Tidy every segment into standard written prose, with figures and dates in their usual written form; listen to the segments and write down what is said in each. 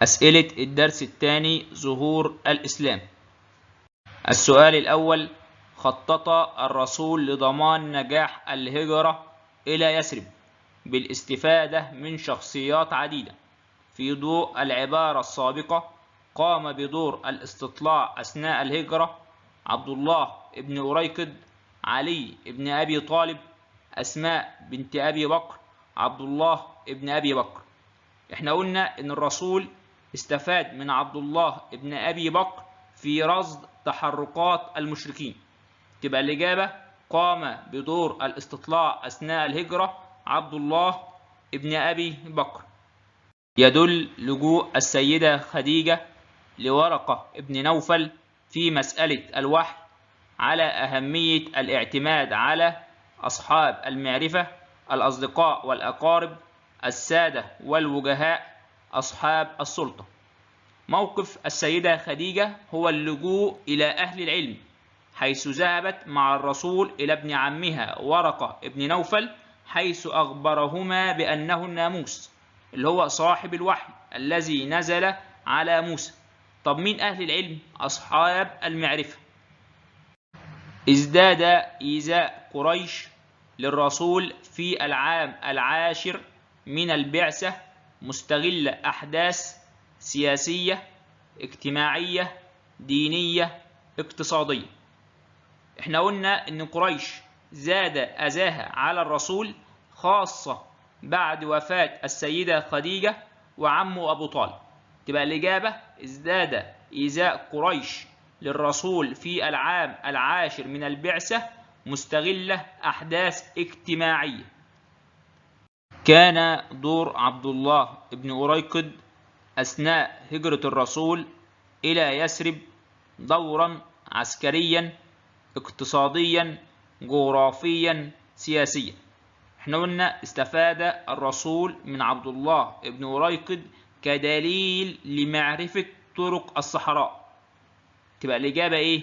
أسئلة الدرس الثاني: ظهور الإسلام. السؤال الأول: خطط الرسول لضمان نجاح الهجرة إلى يثرب بالاستفادة من شخصيات عديدة. في ضوء العبارة السابقة، قام بدور الاستطلاع أثناء الهجرة عبد الله بن أريكض، علي بن أبي طالب، أسماء بنت أبي بكر، عبد الله بن أبي بكر. احنا قلنا إن الرسول استفاد من عبد الله بن أبي بكر في رصد تحركات المشركين. تبقى الإجابة: قام بدور الاستطلاع أثناء الهجرة عبد الله بن أبي بكر. يدل لجوء السيدة خديجة لورقة بن نوفل في مسألة الوحي على أهمية الاعتماد على أصحاب المعرفة، الأصدقاء والأقارب، السادة والوجهاء، أصحاب السلطة. موقف السيدة خديجة هو اللجوء إلى أهل العلم، حيث ذهبت مع الرسول إلى ابن عمها ورقة بن نوفل، حيث أخبرهما بأنه الناموس اللي هو صاحب الوحي الذي نزل على موسى. طب مين أهل العلم؟ أصحاب المعرفة. ازداد إيذاء قريش للرسول في العام 10 من البعثة، مستغل أحداث سياسية، اجتماعية، دينية، اقتصادية. احنا قلنا ان قريش زاد أذاها على الرسول، خاصة بعد وفاة السيدة خديجة وعمه أبو طالب. تبقى الإجابة: ازداد إيذاء قريش للرسول في العام 10 من البعثة، مستغلة أحداث اجتماعية. كان دور عبد الله بن أريكض أثناء هجرة الرسول إلى يثرب دورا عسكريا، اقتصاديا، جغرافيا، سياسيا. احنا قلنا استفاد الرسول من عبد الله بن أريكض كدليل لمعرفة طرق الصحراء. تبقى الإجابة إيه؟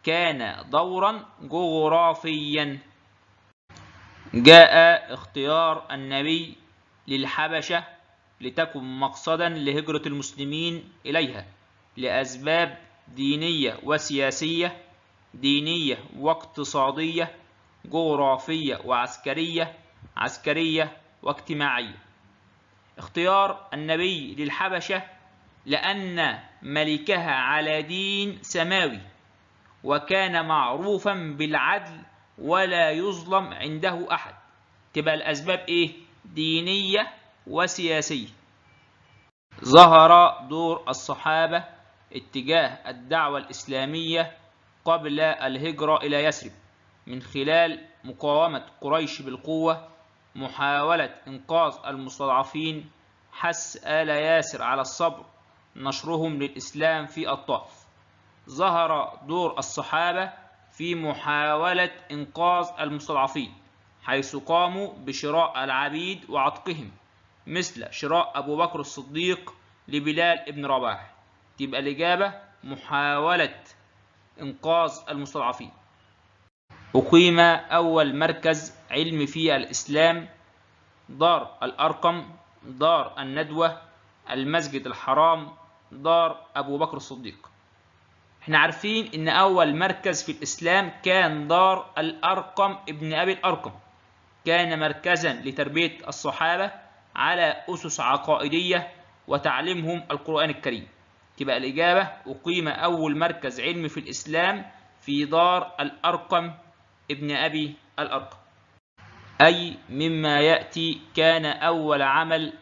كان دورا جغرافيا. جاء اختيار النبي للحبشة لتكن مقصدا لهجرة المسلمين إليها لأسباب دينية وسياسية، دينية واقتصادية، جغرافية وعسكرية، عسكرية واجتماعية. اختيار النبي للحبشة لأن ملكها على دين سماوي، وكان معروفا بالعدل ولا يظلم عنده أحد. تبقى الأسباب إيه؟ دينية وسياسية. ظهر دور الصحابة اتجاه الدعوة الإسلامية قبل الهجرة إلى يثرب من خلال مقاومة قريش بالقوة، محاولة إنقاذ المستضعفين، حث آل ياسر على الصبر، نشرهم للإسلام في الطائف. ظهر دور الصحابة في محاولة إنقاذ المستضعفين، حيث قاموا بشراء العبيد وعتقهم، مثل شراء أبو بكر الصديق لبلال بن رباح. تبقى الإجابة: محاولة إنقاذ المستضعفين. أقيم أول مركز علمي في الإسلام: دار الأرقم، دار الندوة، المسجد الحرام، دار أبو بكر الصديق. احنا عارفين ان اول مركز في الاسلام كان دار الارقم ابن ابي الارقم، كان مركزا لتربية الصحابة على اسس عقائدية وتعليمهم القرآن الكريم. تبقى الاجابة: اقيم اول مركز علمي في الاسلام في دار الارقم ابن ابي الارقم. اي مما يأتي كان اول عمل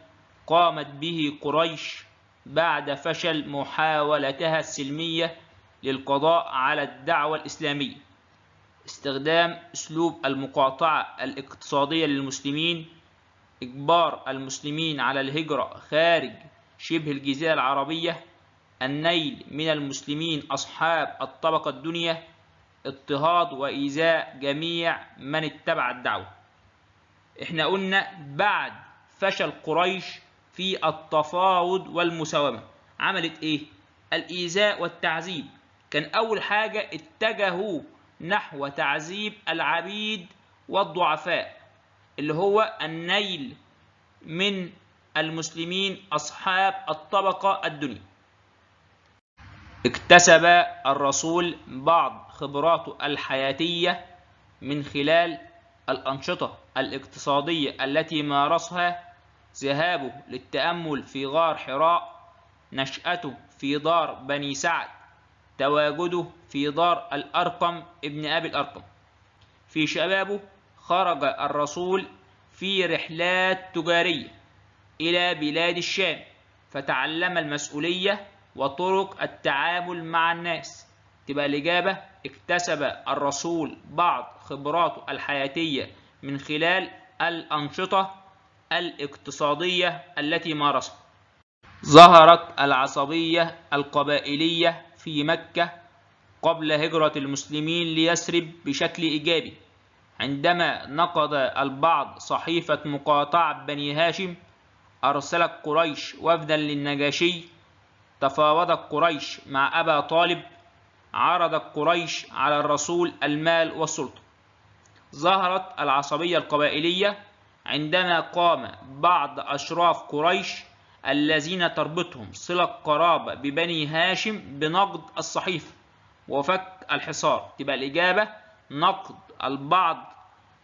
قامت به قريش بعد فشل محاولتها السلمية للقضاء على الدعوة الإسلامية: استخدام أسلوب المقاطعة الاقتصادية للمسلمين، إجبار المسلمين على الهجرة خارج شبه الجزيرة العربية، النيل من المسلمين أصحاب الطبقة الدنيا، اضطهاد وإيذاء جميع من اتبع الدعوة. احنا قلنا بعد فشل قريش في التفاوض والمساومة عملت ايه؟ الإيذاء والتعذيب. كان أول حاجة اتجهوا نحو تعذيب العبيد والضعفاء، اللي هو النيل من المسلمين أصحاب الطبقة الدنيا. اكتسب الرسول بعض خبراته الحياتية من خلال الأنشطة الاقتصادية التي مارسها: ذهابه للتأمل في غار حراء، نشأته في دار بني سعد، تواجده في دار الأرقم ابن أبي الأرقم. في شبابه خرج الرسول في رحلات تجارية إلى بلاد الشام، فتعلم المسؤولية وطرق التعامل مع الناس. تبقى الإجابة: اكتسب الرسول بعض خبراته الحياتية من خلال الأنشطة الاقتصادية التي مارسها. ظهرت العصبية القبائلية في مكة قبل هجرة المسلمين ليثرب بشكل إيجابي، عندما نقض البعض صحيفة مقاطعة بني هاشم. أرسلت قريش وفدا للنجاشي، تفاوضت قريش مع أبا طالب، عرضت قريش على الرسول المال والسلطة. ظهرت العصبية القبائلية عندما قام بعض أشراف قريش الذين تربطهم صلة قرابة ببني هاشم بنقض الصحيفة وفك الحصار. تبقى الإجابة: نقض البعض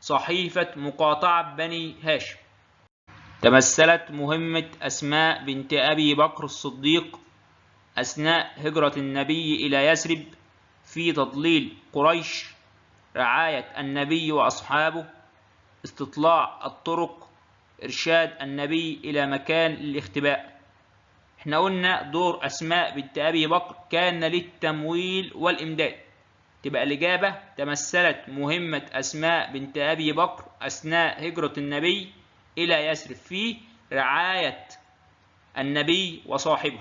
صحيفة مقاطعة بني هاشم. تمثلت مهمة أسماء بنت أبي بكر الصديق أثناء هجرة النبي إلى يثرب في تضليل قريش، رعاية النبي وأصحابه، استطلاع الطرق، إرشاد النبي إلى مكان للاختباء. احنا قلنا دور أسماء بنت أبي بكر كان للتمويل والإمداد. تبقى الإجابة: تمثلت مهمة أسماء بنت أبي بكر أثناء هجرة النبي إلى يثرب في رعاية النبي وصاحبه.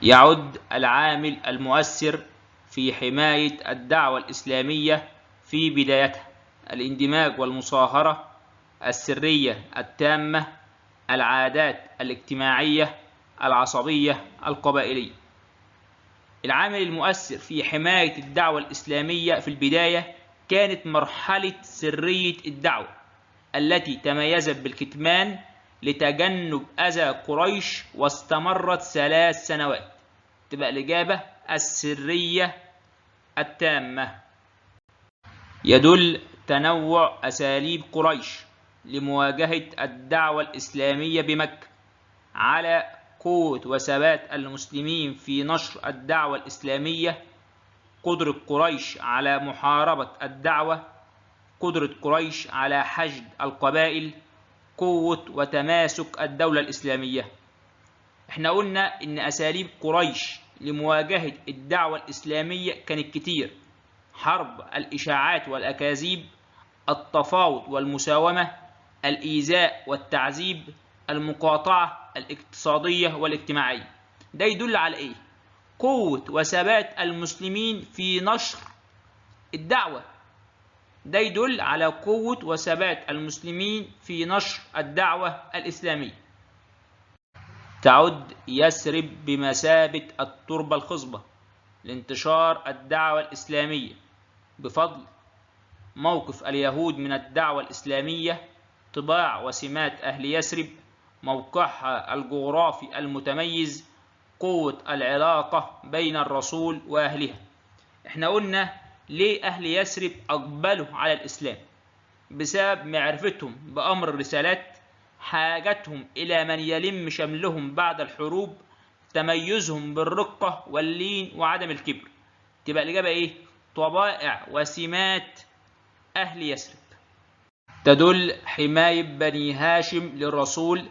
يعد العامل المؤثر في حماية الدعوة الإسلامية في بدايتها الاندماج والمصاهرة، السرية التامة، العادات الاجتماعية، العصبية القبائلية. العامل المؤثر في حماية الدعوة الإسلامية في البداية كانت مرحلة سرية الدعوة التي تميزت بالكتمان لتجنب أذى قريش، واستمرت 3 سنوات. تبقى الإجابة: السرية التامة. يدل تنوع أساليب قريش لمواجهة الدعوة الإسلامية بمكة على قوة وثبات المسلمين في نشر الدعوة الإسلامية، قدرة قريش على محاربة الدعوة، قدرة قريش على حشد القبائل، قوة وتماسك الدولة الإسلامية. احنا قلنا إن أساليب قريش لمواجهة الدعوة الإسلامية كانت كتير: حرب الإشاعات والأكاذيب، التفاوض والمساومة، الإيذاء والتعذيب، المقاطعة الاقتصادية والاجتماعية. ده يدل على إيه؟ قوة وثبات المسلمين في نشر الدعوة. ده يدل على قوة وثبات المسلمين في نشر الدعوة الإسلامية. تعد يثرب بمثابة التربة الخصبة لانتشار الدعوة الإسلامية بفضل موقف اليهود من الدعوة الإسلامية، طباع وسمات أهل يثرب، موقعها الجغرافي المتميز، قوة العلاقة بين الرسول وأهلها. احنا قلنا ليه أهل يثرب أقبلوا على الإسلام؟ بسبب معرفتهم بأمر الرسالات، حاجتهم إلى من يلم شملهم بعد الحروب، تميزهم بالرقة واللين وعدم الكبر. تبقى الإجابة إيه؟ طبائع وسمات أهل يثرب. تدل حماية بني هاشم للرسول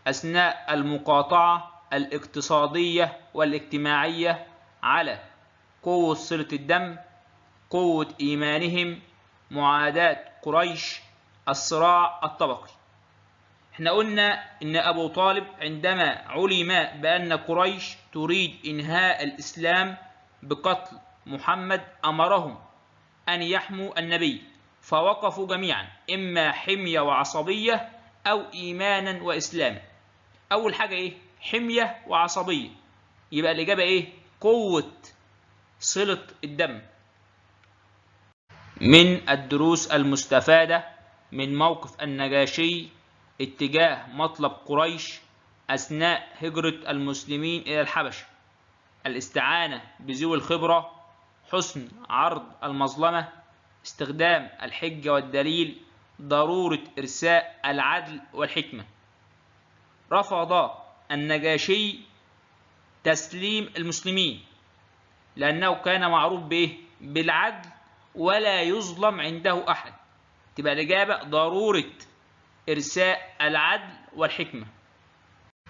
أثناء المقاطعة الاقتصادية والاجتماعية على قوة صلة الدم، قوة إيمانهم، معاداة قريش، الصراع الطبقي. احنا قلنا إن أبو طالب عندما علم بأن قريش تريد إنهاء الإسلام بقتل محمد أمرهم أن يحموا النبي، فوقفوا جميعا إما حمية وعصبية أو إيمانا وإسلاما. أول حاجة إيه؟ حمية وعصبية. يبقى الإجابة إيه؟ قوة صلة الدم. من الدروس المستفادة من موقف النجاشي اتجاه مطلب قريش أثناء هجرة المسلمين إلى الحبشة، الاستعانة بذوي الخبرة، حسن عرض المظلمة، استخدام الحجة والدليل، ضرورة إرساء العدل والحكمة. رفض النجاشي تسليم المسلمين لأنه كان معروف به بالعدل ولا يظلم عنده أحد. تبقى الإجابة ضرورة إرساء العدل والحكمة.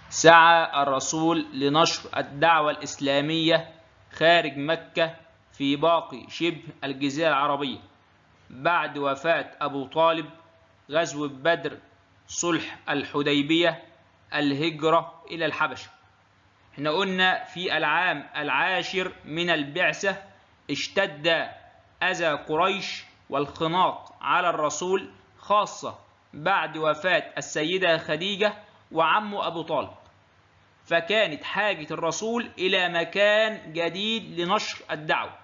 سعى الرسول لنشر الدعوة الإسلامية خارج مكة في باقي شبه الجزيرة العربية بعد وفاة أبو طالب، غزوة بدر، صلح الحديبية، الهجرة إلى الحبشة. احنا قلنا في العام العاشر من البعثة اشتد أذى قريش والخناق على الرسول، خاصة بعد وفاة السيدة خديجة وعمه أبو طالب، فكانت حاجة الرسول إلى مكان جديد لنشر الدعوة.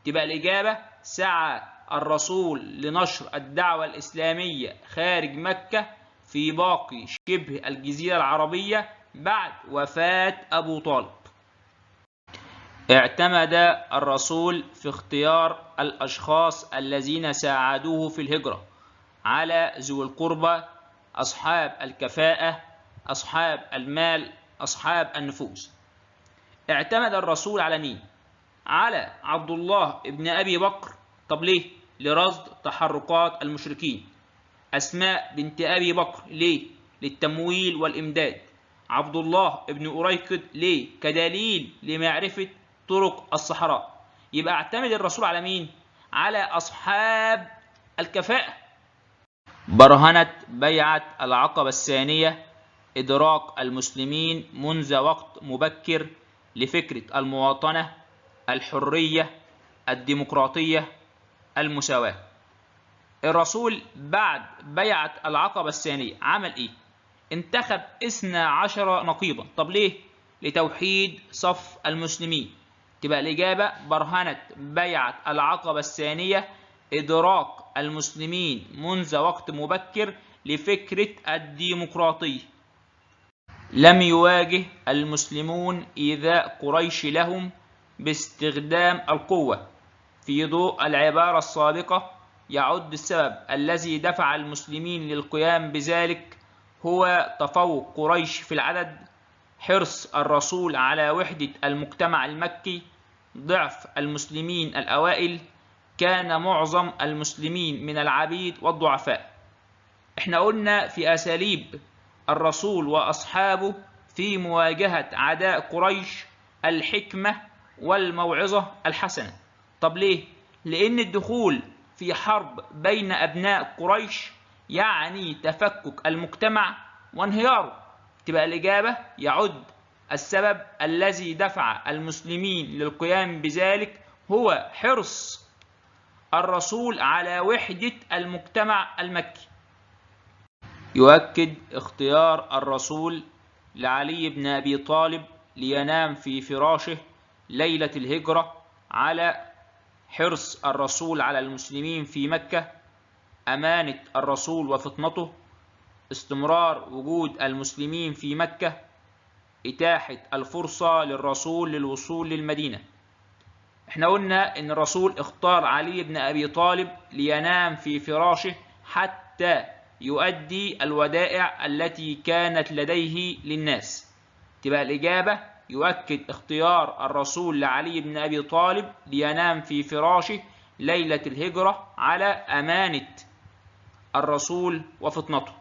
تبقى الإجابة سعى الرسول لنشر الدعوة الإسلامية خارج مكة في باقي شبه الجزيرة العربية بعد وفاة أبو طالب. اعتمد الرسول في اختيار الأشخاص الذين ساعدوه في الهجرة على ذوي القربى، أصحاب الكفاءة، أصحاب المال، أصحاب النفوذ. اعتمد الرسول على مين؟ على عبد الله ابن أبي بكر. طب ليه؟ لرصد تحركات المشركين. أسماء بنت أبي بكر ليه؟ للتمويل والإمداد. عبد الله ابن أريكض ليه؟ كدليل لمعرفة طرق الصحراء. يبقى اعتمد الرسول على مين؟ على أصحاب الكفاءة. برهنت بيعة العقبة الثانية إدراك المسلمين منذ وقت مبكر لفكرة المواطنة، الحرية، الديمقراطية، المساواة. الرسول بعد بيعة العقبة الثانية عمل إيه؟ انتخب 12 نقيبا. طب ليه؟ لتوحيد صف المسلمين. تبقى الإجابة برهنت بيعة العقبة الثانية إدراك المسلمين منذ وقت مبكر لفكرة الديمقراطية. لم يواجه المسلمون إيذاء قريش لهم باستخدام القوة. في ضوء العبارة السابقة يعد السبب الذي دفع المسلمين للقيام بذلك هو تفوق قريش في العدد، حرص الرسول على وحدة المجتمع المكي، ضعف المسلمين الأوائل، كان معظم المسلمين من العبيد والضعفاء. احنا قلنا في أساليب الرسول وأصحابه في مواجهة عداء قريش الحكمة والموعظة الحسنة. طب ليه؟ لأن الدخول في حرب بين أبناء قريش يعني تفكك المجتمع وانهياره. تبقى الإجابة يعد السبب الذي دفع المسلمين للقيام بذلك هو حرص الرسول على وحدة المجتمع المكي. يؤكد اختيار الرسول لعلي بن أبي طالب لينام في فراشه ليلة الهجرة على حرص الرسول على المسلمين في مكة، أمانة الرسول وفطنته، استمرار وجود المسلمين في مكة، إتاحة الفرصة للرسول للوصول للمدينة. احنا قلنا ان الرسول اختار علي بن أبي طالب لينام في فراشه حتى يؤدي الودائع التي كانت لديه للناس. تبقى الإجابة يؤكد اختيار الرسول لعلي بن أبي طالب لينام في فراشه ليلة الهجرة على أمانة الرسول وفطنته.